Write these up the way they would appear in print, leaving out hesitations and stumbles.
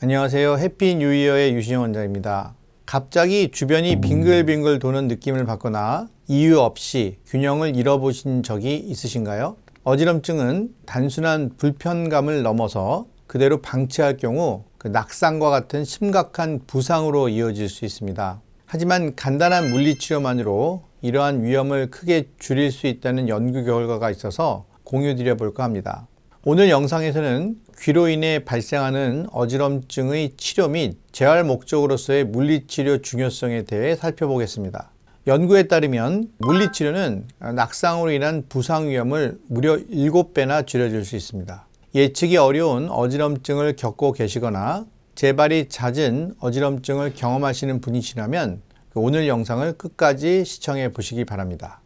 안녕하세요. 해피 뉴 이어의 유신영 원장입니다. 갑자기 주변이 빙글빙글 도는 느낌을 받거나 이유 없이 균형을 잃어보신 적이 있으신가요? 어지럼증은 단순한 불편감을 넘어서 그대로 방치할 경우 낙상과 같은 심각한 부상으로 이어질 수 있습니다. 하지만 간단한 물리치료만으로 이러한 위험을 크게 줄일 수 있다는 연구 결과가 있어서 공유드려 볼까 합니다. 오늘 영상에서는 귀로 인해 발생하는 어지럼증의 치료 및 재활 목적으로서의 물리치료 중요성에 대해 살펴보겠습니다. 연구에 따르면 물리치료는 낙상으로 인한 부상 위험을 무려 7배나 줄여줄 수 있습니다. 예측이 어려운 어지럼증을 겪고 계시거나 재발이 잦은 어지럼증을 경험하시는 분이시라면 오늘 영상을 끝까지 시청해 보시기 바랍니다.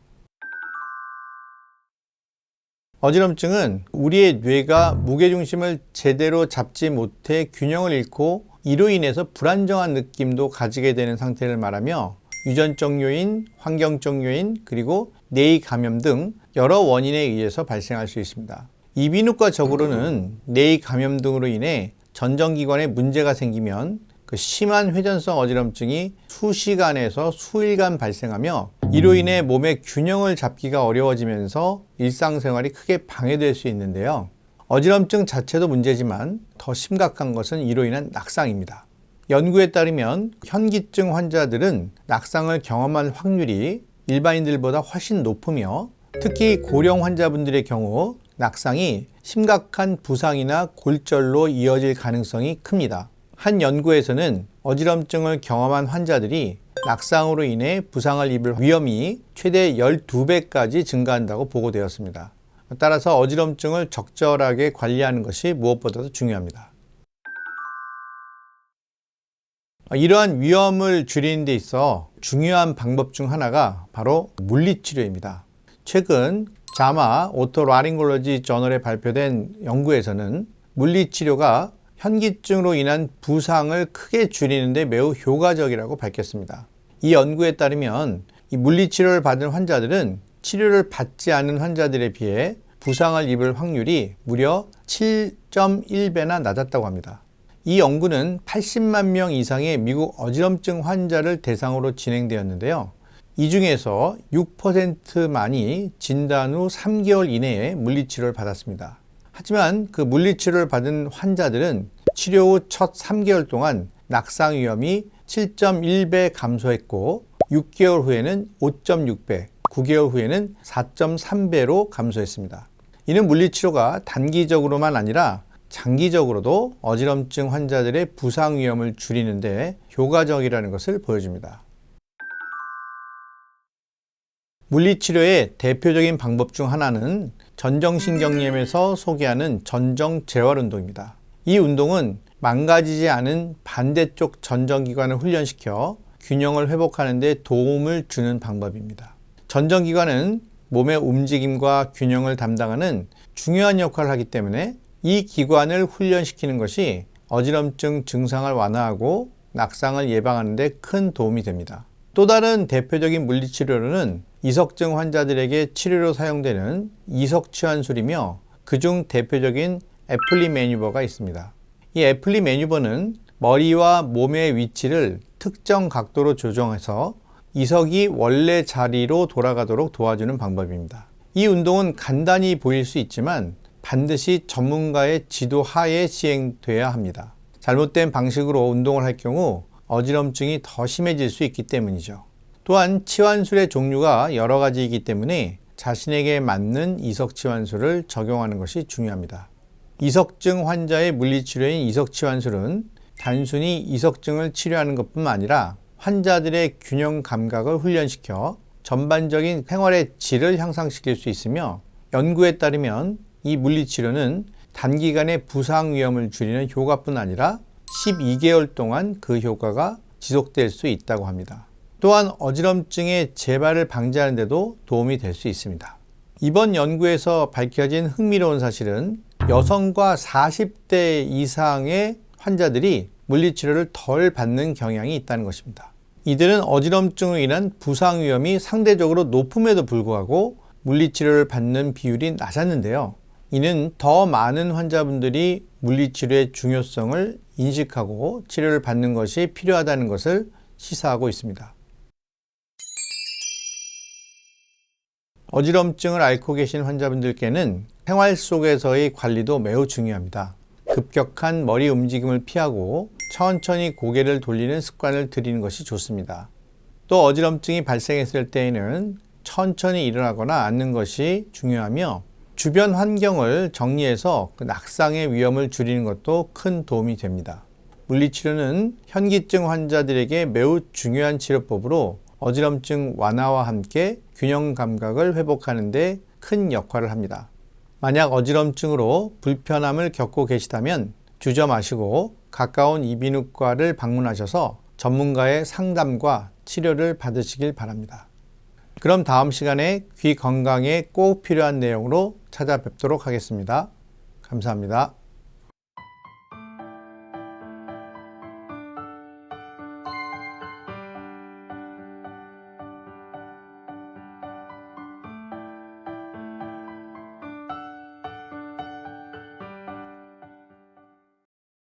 어지럼증은 우리의 뇌가 무게중심을 제대로 잡지 못해 균형을 잃고 이로 인해서 불안정한 느낌도 가지게 되는 상태를 말하며 유전적 요인, 환경적 요인, 그리고 뇌의 감염 등 여러 원인에 의해서 발생할 수 있습니다. 이비인후과적으로는 뇌의 감염 등으로 인해 전정기관에 문제가 생기면 심한 회전성 어지럼증이 수시간에서 수일간 발생하며 이로 인해 몸의 균형을 잡기가 어려워지면서 일상생활이 크게 방해될 수 있는데요. 어지럼증 자체도 문제지만 더 심각한 것은 이로 인한 낙상입니다. 연구에 따르면 현기증 환자들은 낙상을 경험할 확률이 일반인들보다 훨씬 높으며 특히 고령 환자분들의 경우 낙상이 심각한 부상이나 골절로 이어질 가능성이 큽니다. 한 연구에서는 어지럼증을 경험한 환자들이 낙상으로 인해 부상을 입을 위험이 최대 12배까지 증가한다고 보고되었습니다. 따라서 어지럼증을 적절하게 관리하는 것이 무엇보다도 중요합니다. 이러한 위험을 줄이는 데 있어 중요한 방법 중 하나가 바로 물리치료입니다. 최근 자마 오토라링골로지 저널에 발표된 연구에서는 물리치료가 현기증으로 인한 부상을 크게 줄이는 데 매우 효과적이라고 밝혔습니다. 이 연구에 따르면 이 물리치료를 받은 환자들은 치료를 받지 않은 환자들에 비해 부상을 입을 확률이 무려 7.1배나 낮았다고 합니다. 이 연구는 80만 명 이상의 미국 어지럼증 환자를 대상으로 진행되었는데요. 이 중에서 6%만이 진단 후 3개월 이내에 물리치료를 받았습니다. 하지만 그 물리치료를 받은 환자들은 치료 후 첫 3개월 동안 낙상 위험이 7.1배 감소했고 6개월 후에는 5.6배, 9개월 후에는 4.3배로 감소했습니다. 이는 물리치료가 단기적으로만 아니라 장기적으로도 어지럼증 환자들의 부상 위험을 줄이는 데 효과적이라는 것을 보여줍니다. 물리치료의 대표적인 방법 중 하나는 전정신경염에서 소개하는 전정재활운동입니다. 이 운동은 망가지지 않은 반대쪽 전정기관을 훈련시켜 균형을 회복하는 데 도움을 주는 방법입니다. 전정기관은 몸의 움직임과 균형을 담당하는 중요한 역할을 하기 때문에 이 기관을 훈련시키는 것이 어지럼증 증상을 완화하고 낙상을 예방하는 데 큰 도움이 됩니다. 또 다른 대표적인 물리치료로는 이석증 환자들에게 치료로 사용되는 이석치환술이며 그중 대표적인 애플리 매뉴버가 있습니다. 이 애플리 매뉴버는 머리와 몸의 위치를 특정 각도로 조정해서 이석이 원래 자리로 돌아가도록 도와주는 방법입니다. 이 운동은 간단히 보일 수 있지만 반드시 전문가의 지도 하에 시행돼야 합니다. 잘못된 방식으로 운동을 할 경우 어지럼증이 더 심해질 수 있기 때문이죠. 또한 치환술의 종류가 여러 가지이기 때문에 자신에게 맞는 이석치환술을 적용하는 것이 중요합니다. 이석증 환자의 물리치료인 이석치환술은 단순히 이석증을 치료하는 것뿐만 아니라 환자들의 균형 감각을 훈련시켜 전반적인 생활의 질을 향상시킬 수 있으며 연구에 따르면 이 물리치료는 단기간의 부상 위험을 줄이는 효과뿐 아니라 12개월 동안 그 효과가 지속될 수 있다고 합니다. 또한 어지럼증의 재발을 방지하는 데도 도움이 될 수 있습니다. 이번 연구에서 밝혀진 흥미로운 사실은 여성과 40대 이상의 환자들이 물리치료를 덜 받는 경향이 있다는 것입니다. 이들은 어지럼증으로 인한 부상 위험이 상대적으로 높음에도 불구하고 물리치료를 받는 비율이 낮았는데요. 이는 더 많은 환자분들이 물리치료의 중요성을 인식하고 치료를 받는 것이 필요하다는 것을 시사하고 있습니다. 어지럼증을 앓고 계신 환자분들께는 생활 속에서의 관리도 매우 중요합니다. 급격한 머리 움직임을 피하고 천천히 고개를 돌리는 습관을 들이는 것이 좋습니다. 또 어지럼증이 발생했을 때에는 천천히 일어나거나 앉는 것이 중요하며 주변 환경을 정리해서 낙상의 위험을 줄이는 것도 큰 도움이 됩니다. 물리치료는 현기증 환자들에게 매우 중요한 치료법으로 어지럼증 완화와 함께 균형 감각을 회복하는 데 큰 역할을 합니다. 만약 어지럼증으로 불편함을 겪고 계시다면 주저 마시고 가까운 이비인후과를 방문하셔서 전문가의 상담과 치료를 받으시길 바랍니다. 그럼 다음 시간에 귀 건강에 꼭 필요한 내용으로 찾아뵙도록 하겠습니다. 감사합니다.